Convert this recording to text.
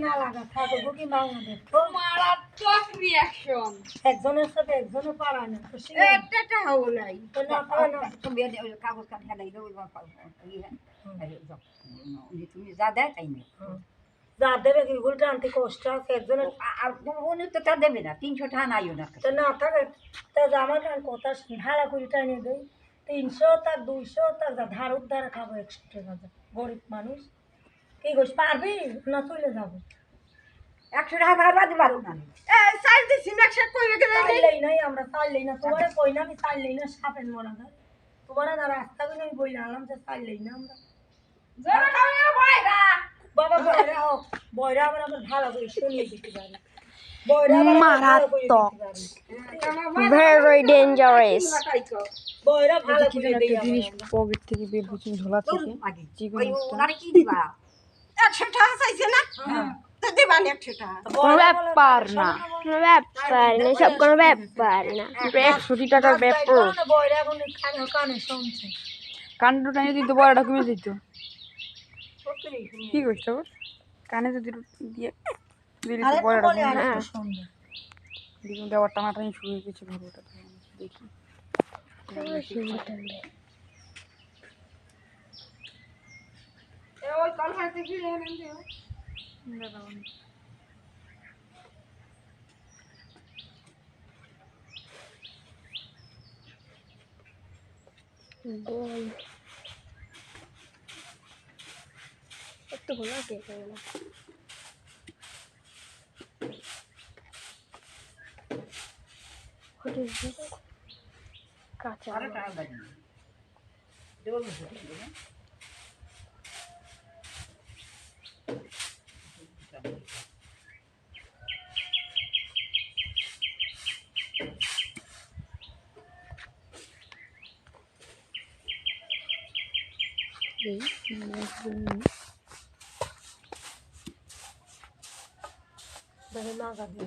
না লাগা থাকবো কি বাংলাদেশ মারাত্মক রিঅ্যাকশন একজনের সাথে একজনে পারা না খুশি এটা হলাই তো না পারা না তুমি কাগজ কান ফেলাই দেবো তুমি যা দেয় তাই নেই যা দেবে কি উল্টা আনতে কষ্ট আছে একজনের আর উনি তো তা দেবে না 300 টাকা নাই ওনার কাছে তো না থাকে তা আমার কান কথা ভাড়া করে টাইনে দেয় 300 তার 200 তার যা ধার উদ্ধারে খাবো 100 টাকা যা। গরিব মানুষ কি গোস পারবি না চলে যাবো 100 টাকা ভাড়া দিতে পারো না এই সাইড দিছি নকশা কইরে গেলে চাইলেই নাই আমরা চাইলেই না তোমারে কই না আমি চাইলেই না সাপেন মরা যায় তোমারে না রাস্তা গুলো আমি বই আনলাম যে চাইলেই না আমরা জোরে কাউরে ভাইরা বাবা বয়রা হোক বয়রা আবার ভালো করে শুনিয়ে দিতে পারি বয়রা আবার ভালো করে দিতে পারি very dangerous বয়রা ভালো করে দেই জিনিস পকেট থেকে বের হচ্ছে ঝোলা থেকে আগে চিকন ওই ওনারে কি দিবা 100 টাকা চাইছে না তো দিবানি 100 টাকা কোনো ব্যাপার না সব কোনো ব্যাপার না 100 টাকার ব্যাপার বয়রা এখন কানে কানে শুনছে কানটা টাইনে দিতে বড়টা কমে দিত কি করছ কানে যদি দিয়ে দিলি তো বড়টা বলে আর কমে একটু শুনবে দেখুন দেওয়ার টানাটানি শুরু হয়ে গেছে ঘুরোটা দেখি এ ওই কল হাতে কি এনে দিও বল একটু হলো কে করলো What is this? কাঁচা আরে টাকা দাও দেবো বুঝো বলে না গাবে